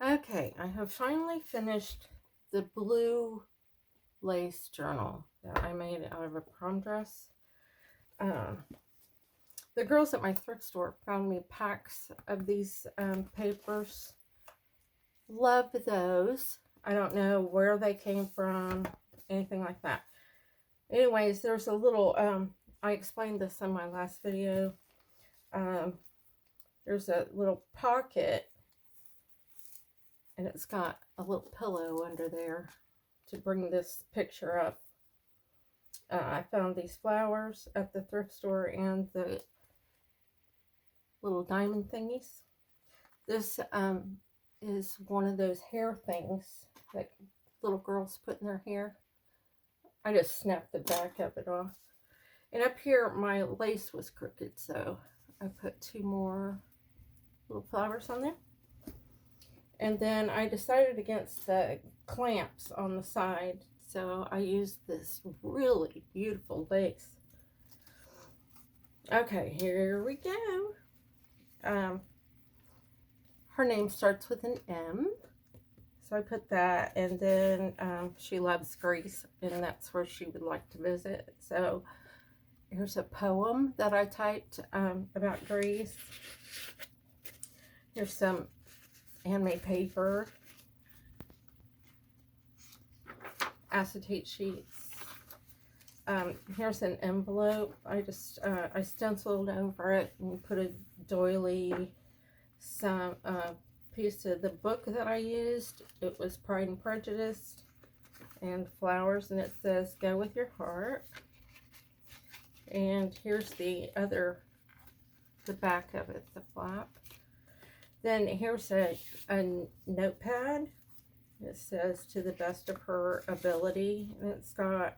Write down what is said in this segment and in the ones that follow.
Okay, I have finally finished the blue lace journal that I made out of a prom dress. Um, the girls at my thrift store found me packs of these papers. Love those. I don't know where they came from, anything like that. Anyways, there's a little, I explained this in my last video. Um, there's a little pocket and it's got a little pillow under there to bring this picture up. I found these flowers at the thrift store and the little diamond thingies. This is one of those hair things that little girls put in their hair. I just snapped the back of it off. And up here, my lace was crooked, so I put two more little flowers on there. And then I decided against the clamps on the side, so I used this really beautiful lace. Okay, here we go. Her name starts with an M, so I put that, and then she loves Greece, and that's where she would like to visit. So here's a poem that I typed about Greece. Here's some handmade paper, acetate sheets. Here's an envelope. I stenciled over it and put a doily, some piece of the book that I used. It was Pride and Prejudice, and flowers, and it says "Go with your heart." And here's the back of it, the flap. Then here's a notepad. It says "To the best of her ability," and it's got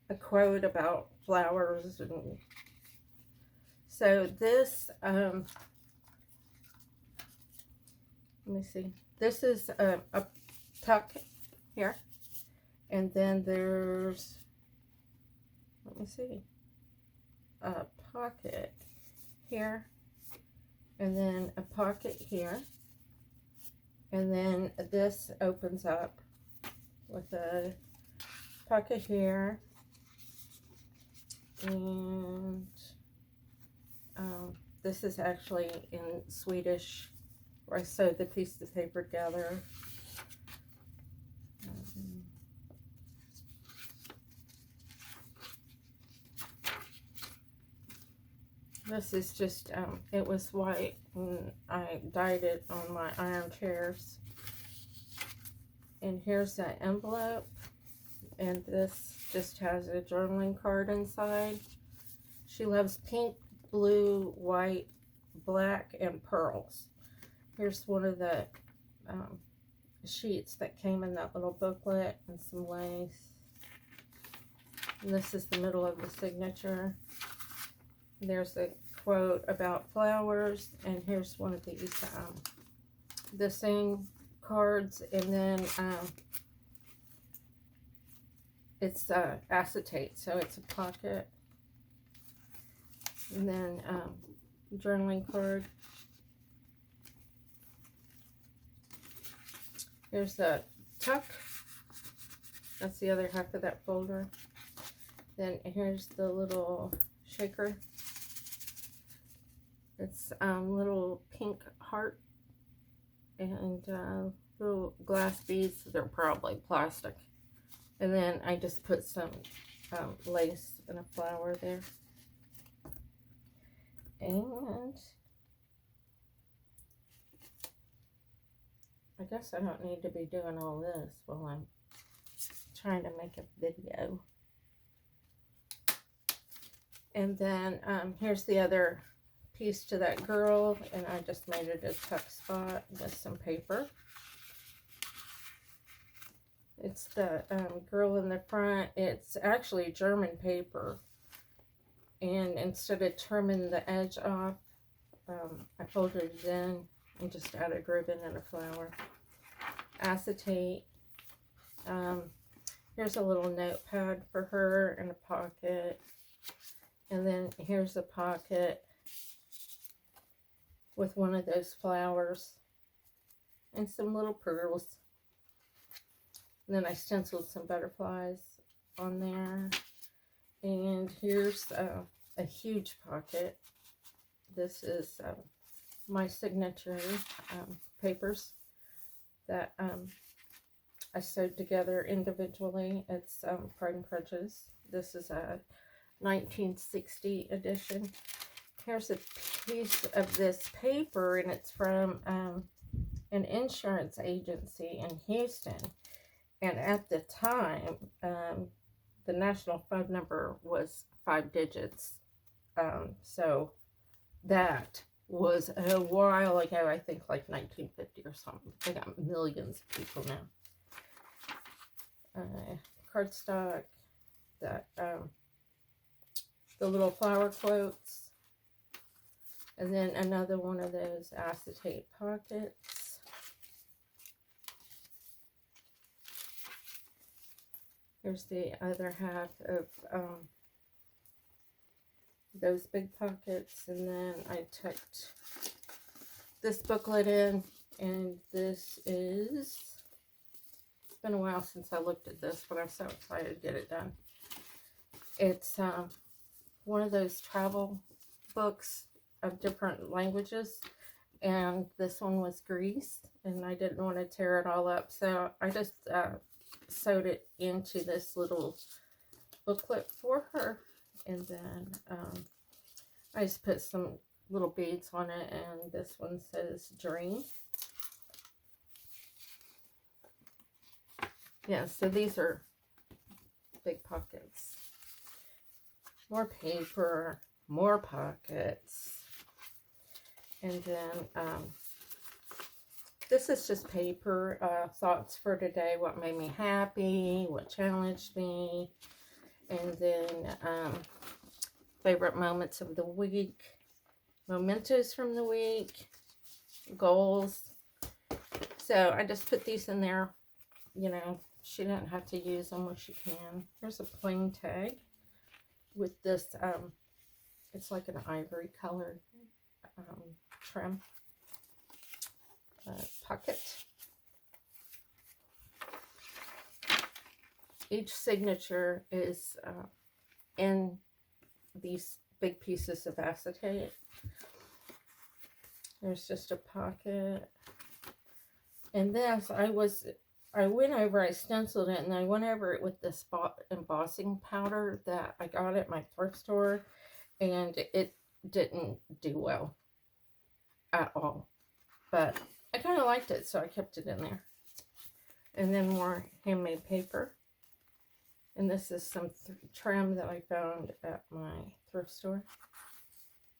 a quote about flowers. And so this, let me see, this is a tuck here, and then there's, let me see, a pocket here, and then a pocket here, and then this opens up with a pocket here, and this is actually in Swedish, where I sewed the pieces of paper together. This is just, it was white, and I dyed it on my iron chairs. And here's an envelope, and this just has a journaling card inside. She loves pink, blue, white, black, and pearls. Here's one of the sheets that came in that little booklet, and some lace. And this is the middle of the signature. There's a quote about flowers, and here's one of these the same cards, and then it's acetate, so it's a pocket, and then journaling card. Here's the tuck. That's the other half of that folder. Then here's the little shaker. It's little pink heart and little glass beads. They're probably plastic. And then I just put some lace and a flower there. And I guess I don't need to be doing all this while I'm trying to make a video. And then here's the other piece to that girl, and I just made it a tuck spot with some paper. It's the girl in the front. It's actually German paper, and instead of trimming the edge off, I folded it in and just added ribbon and a flower. Acetate. Here's a little notepad for her and a pocket, and then here's a pocket with one of those flowers. and some little pearls. And then I stenciled some butterflies on there. And here's a huge pocket. This is my signature papers that I sewed together individually. It's Pride and Prejudice. This is a 1960 edition. Here's a piece of this paper, and it's from an insurance agency in Houston. And at the time, the national phone number was 5 digits. So that was a while ago, I think like 1950 or something. They got millions of people now. Cardstock, that the little flower quotes, and then another one of those acetate pockets. Here's the other half of those big pockets, and then I tucked this booklet in, and this is, it's been a while since I looked at this, but I'm so excited to get it done. It's one of those travel books of different languages, and this one was Greece, and I didn't want to tear it all up, so I just sewed it into this little booklet for her. And then I just put some little beads on it, and this one says Dream. Yeah, so these are big pockets. More paper, more pockets. And then this is just paper, thoughts for today, what made me happy, what challenged me. And then favorite moments of the week, mementos from the week, goals. So I just put these in there. You know, she didn't have to use them when she can. Here's a plain tag with this, it's like an ivory colored trim pocket. Each signature is in these big pieces of acetate. There's just a pocket. And this, I went over, I stenciled it, and I went over it with this embossing powder that I got at my thrift store, and it didn't do well at all. But I kind of liked it, so I kept it in there. And then more handmade paper. And this is some trim that I found at my thrift store.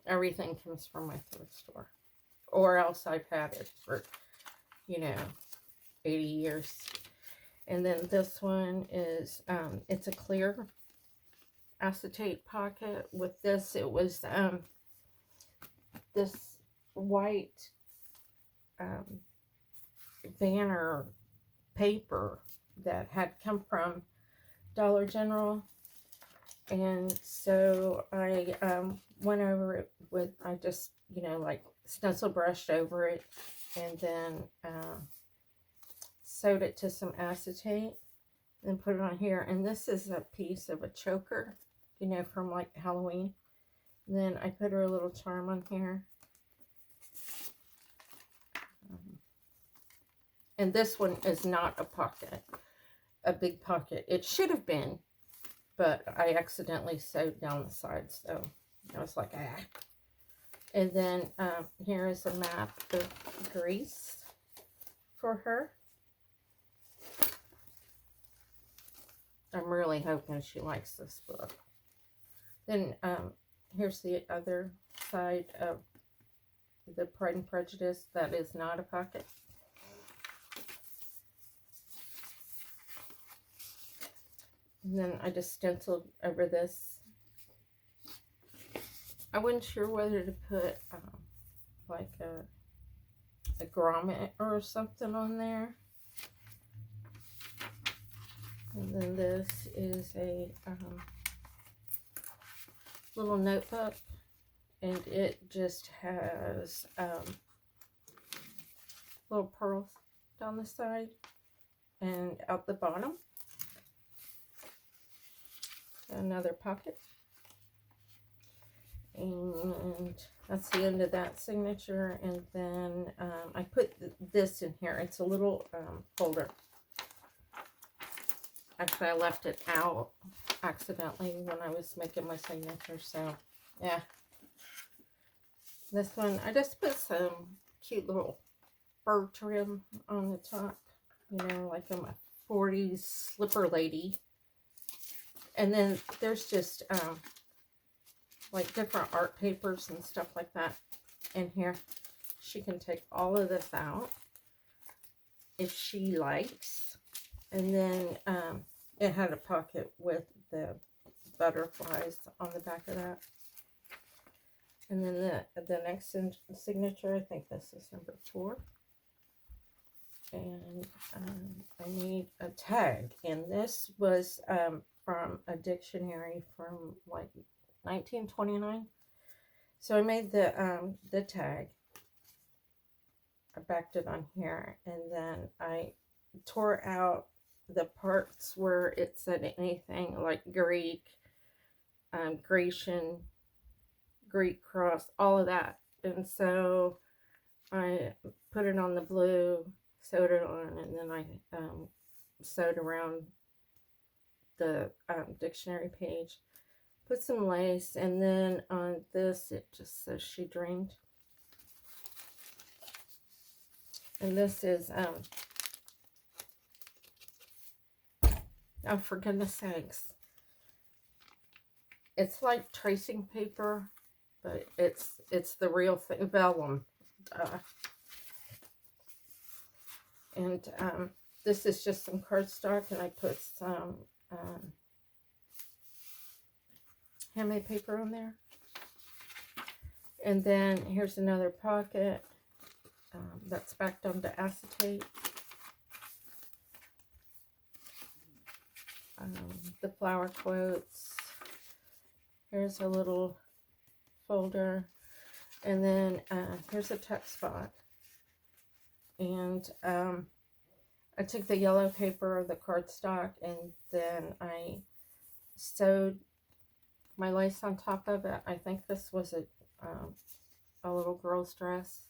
Everything comes from my thrift store. Or else I've had it for, 80 years. And then this one is, it's a clear acetate pocket. With this, it was this white banner paper that had come from Dollar General, and so I went over it with, I just, like stencil brushed over it, and then sewed it to some acetate, and put it on here. And this is a piece of a choker, from like Halloween. And then I put her a little charm on here. And this one is not a pocket, a big pocket. It should have been, but I accidentally sewed down the sides, so I was like, ah. And then here is a map of Greece for her. I'm really hoping she likes this book. Then here's the other side of the Pride and Prejudice that is not a pocket. And then I just stenciled over this. I wasn't sure whether to put like a grommet or something on there. And then this is a little notebook, and it just has little pearls down the side and out the bottom. Another pocket. And that's the end of that signature. And then I put this in here. It's a little folder. Actually, I left it out accidentally when I was making my signature. So, yeah. This one, I just put some cute little fur trim on the top. You know, like I'm a 40s slipper lady. And then there's just like different art papers and stuff like that in here. She can take all of this out if she likes. And then it had a pocket with the butterflies on the back of that. And then the next signature, I think this is number 4. And I need a tag. And this was from a dictionary from like 1929. So I made the tag. I backed it on here, and then I tore out the parts where it said anything like Greek, Grecian, Greek cross, all of that. And so I put it on the blue, sewed it on, and then I sewed around the dictionary page. Put some lace, and then on this it just says she dreamed. And this is oh, for goodness sakes, it's like tracing paper, but it's the real thing, vellum. And this is just some cardstock, and I put some handmade paper on there. And then here's another pocket that's backed onto acetate. The flower quotes. Here's a little folder. And then here's a text spot. And I took the yellow paper, the cardstock, and then I sewed my lace on top of it. I think this was a little girl's dress.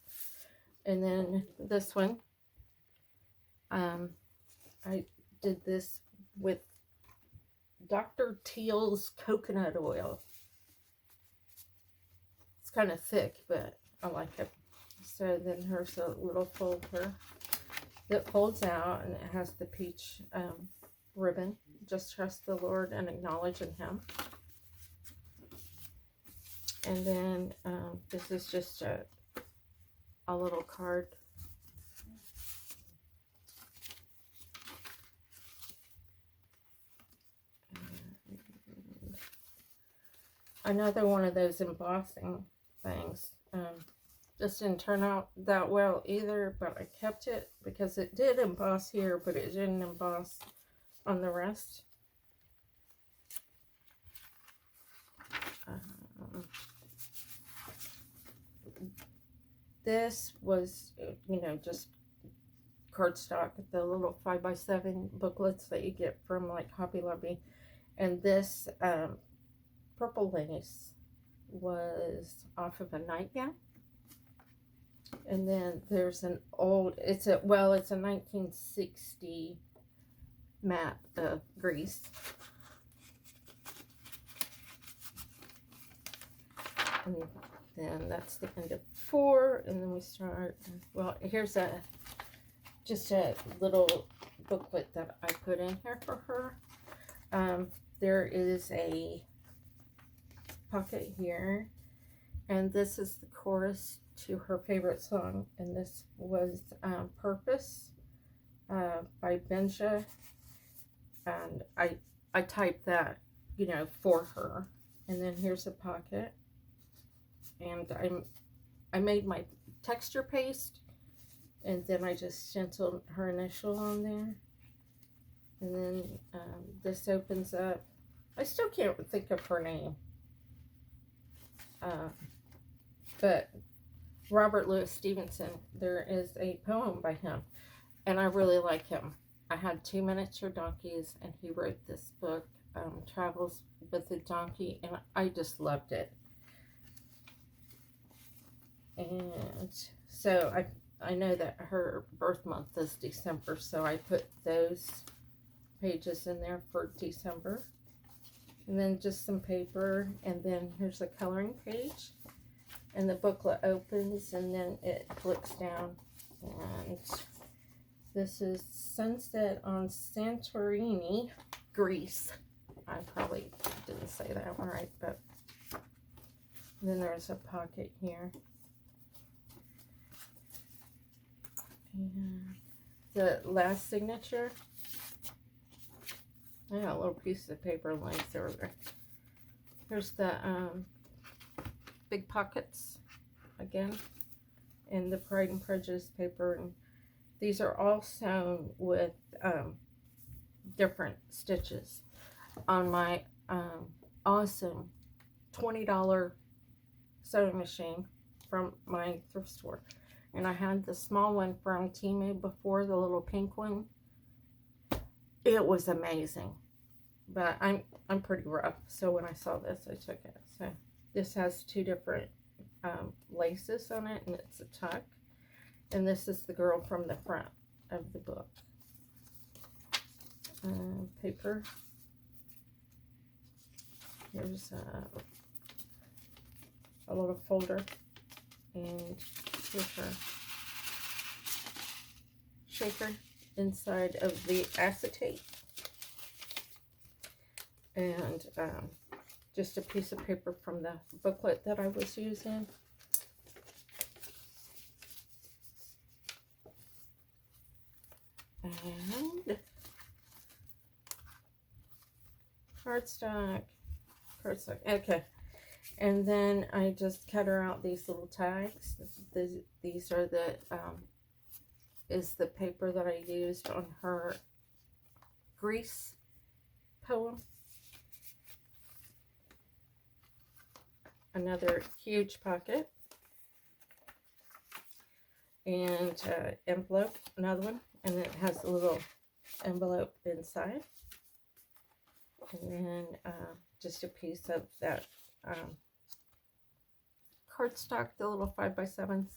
And then this one, I did this with Dr. Teal's coconut oil. It's kind of thick, but I like it. So then here's a little folder that folds out, and it has the peach ribbon. Just trust the Lord and acknowledge in Him. And then this is just a little card. And another one of those embossing things. Just didn't turn out that well either, but I kept it because it did emboss here, but it didn't emboss on the rest. This was, you know, just cardstock, the little 5x7 booklets that you get from like Hobby Lobby. And this purple lace was off of a nightgown. And then there's an old, it's a 1960 map of Greece. And then that's the end of 4, and then we start, well, here's just a little booklet that I put in here for her. There is a pocket here, and this is the chorus to her favorite song, and this was Purpose by Benja, and I typed that, you know, for her. And then here's a pocket, and I made my texture paste, and then I just stenciled her initial on there. And then this opens up. I still can't think of her name, but Robert Louis Stevenson. There is a poem by him, and I really like him. I had 2 miniature donkeys, and he wrote this book, Travels with a Donkey, and I just loved it. And so I know that her birth month is December, so I put those pages in there for December. And then just some paper, and then here's a coloring page. And the booklet opens, and then it flips down. And this is Sunset on Santorini, Greece. I probably didn't say that one right, but then there's a pocket here. And the last signature, I got a little piece of paper length over there. Here's the big pockets again, and the Pride and Prejudice paper, and these are all sewn with different stitches on my awesome $20 sewing machine from my thrift store. And I had the small one from Temu before, the little pink one. It was amazing, but I'm pretty rough, so when I saw this, I took it. So this has 2 different laces on it, and it's a tuck. And this is the girl from the front of the book. Paper. Here's a little folder, and here's her shaker inside of the acetate, and just a piece of paper from the booklet that I was using. And cardstock, okay. And then I just cut her out these little tags. These are the is the paper that I used on her Greece poem. Another huge pocket, and envelope, another one, and it has a little envelope inside, and then just a piece of that cardstock, the little 5x7s,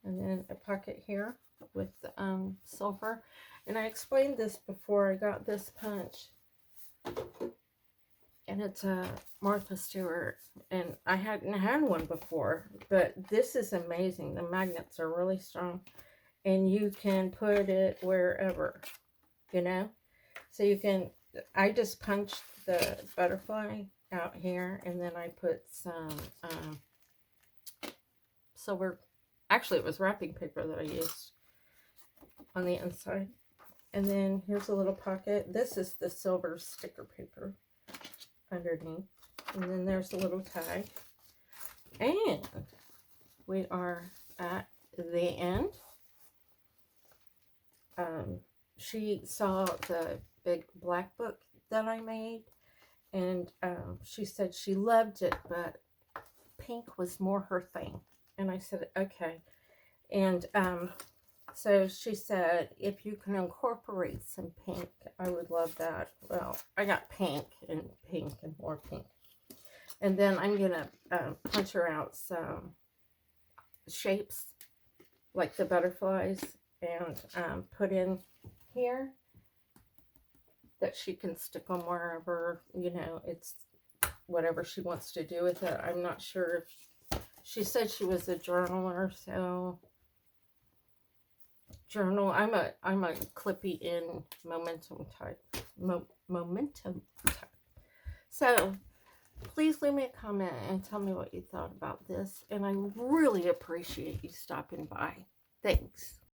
and then a pocket here with silver. And I explained this before. I got this punch, and it's a Martha Stewart, and I hadn't had one before, but this is amazing. The magnets are really strong, and you can put it wherever, you know. So you can, I just punched the butterfly out here, and then I put some silver, actually it was wrapping paper that I used on the inside. And then here's a little pocket. This is the silver sticker paper underneath, and then there's a little tag, and we are at the end. She saw the big black book that I made, and she said she loved it, but pink was more her thing. And I said, okay. And so she said, if you can incorporate some pink, I would love that. Well, I got pink and more pink. And then I'm going to punch her out some shapes, like the butterflies, and put in here that she can stick on wherever, you know, it's whatever she wants to do with it. I'm not sure if she said she was a journaler, so journal. I'm a clippy in momentum type. Momentum type. So please leave me a comment and tell me what you thought about this, and I really appreciate you stopping by. Thanks.